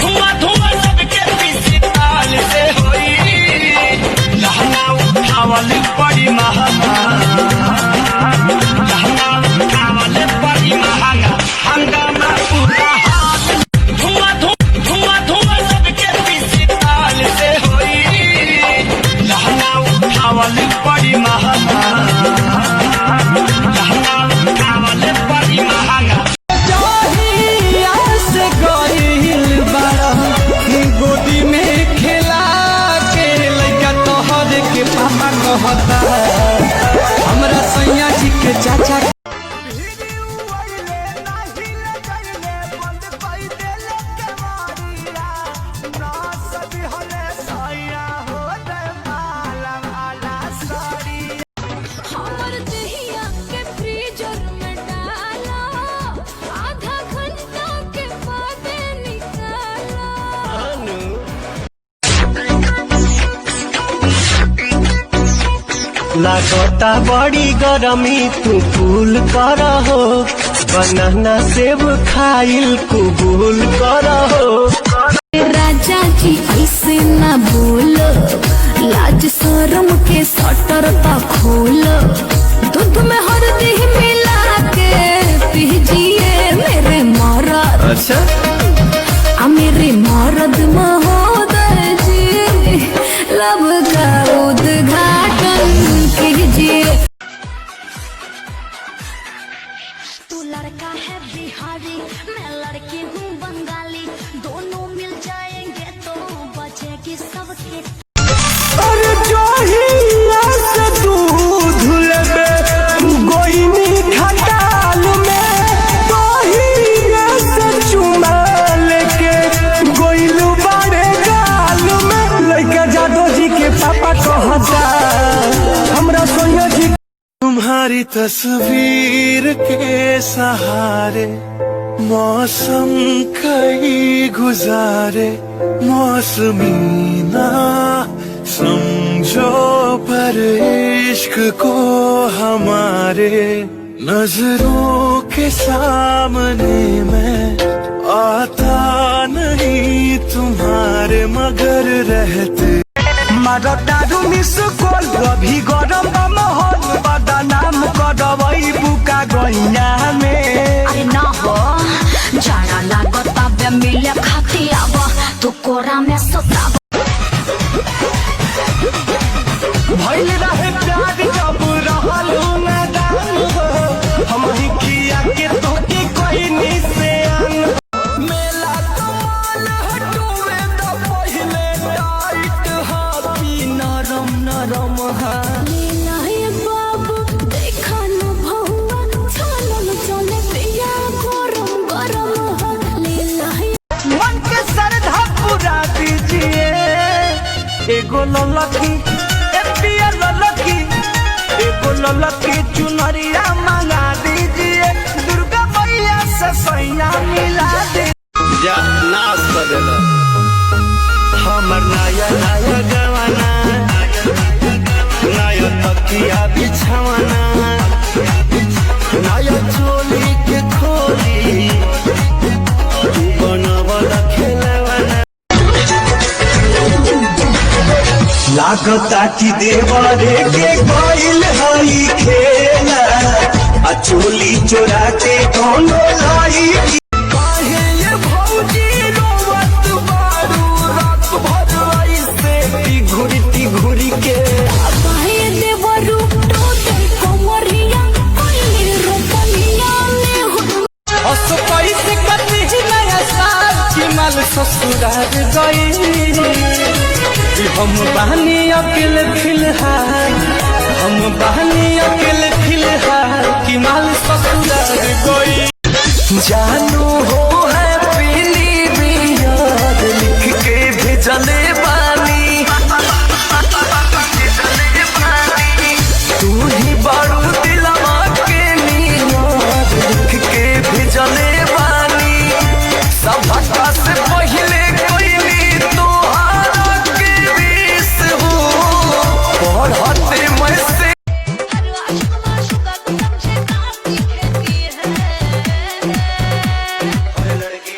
धुआं धुआं सबके पीछे ताल से होई लहंगा उठावल बड़ी महंगा लहंगा उठावल बड़ी महंगा हंगामा पूरा हाल धुआं धुआं धुआं सबके पीछे ताल से होई लहंगा उठावल बड़ी महंगा लहंगा उठावल बड़ी महंगा गोदी में खेला के लड़का तोहर के पापा कहता हमरा सैया जी के चाचा लागता बड़ी गरमी तू कूल कर हो बनाना सेब खाइल कबूल कर हो राजा जी ऐसे न बोलो लाज शरम के सटर तो खोलो दूध में हल्दी मिला के पीजिए मेरे मरद अच्छा मेरे मरद महोदय जी लब का उद्घाटन कीजिए। तू लड़का है बिहारी मैं लड़की हूँ बंगाली दोनों मिल जाएंगे तो बचेगी सबके अरे से दूध लेबे गोइनी खटाल में से चुमा लेके गोइलू बड़े गाल में लड़का जादो जी के पापा कहता हमरा सोनिया जी तुम्हारी तस्वीर के सहारे मौसम कई गुजारे मौसमी ना समझो पर इश्क को हमारे नजरों के सामने मैं आता नहीं तुम्हारे मगर रहते दारू मिस कोल अभी गरम माहौल बदनाम करवई बुका गइया में अरे ना हो जाना लागत बे मिले खाती अब तू कोरा में सुता भइल रहे प्यार जब रहलू नादान हो हम ही किया के तोके कोई निशान मेला कमाल हटुए तो पहिले टाइट हाथी नरम नरम हा लीला ये बाबू देखा न भौवा चलल चले पिया गरम गरम हो लीला मन के श्रद्धा पूरा दीजिए एगो ललकी ललकी चुनरिया मंगा दीजिए दुर्गा मैया से सैया मिला दे जा नाश कर देला हमर नया नया गवाना नया तकिया बिछावाना नया चोली के खोली बनवला खेलवाना लागता कि देवरे के गइल हई खेला आ चोली चोरा के कोनो लाई काहे ये भौजी रोवत बारू रात भर ऐसे घुरी के बाहे देवरु टोटे कोमरिया कोइले रोपनिया ले हो हस पैसे कति नया साल की माल ससुराल गई हम बहनी अकेले फिलहाल हम बहनी अकेले फिलहाल की माल ससुराल गई जानू हो है पीली बियाद लिख के भेजले बानी तू ही बड़ू दिलवा के नियाद लिख के भेजले बानी सब से पहले कोई तोहारा के विष हो पढ़ते मैं से लड़की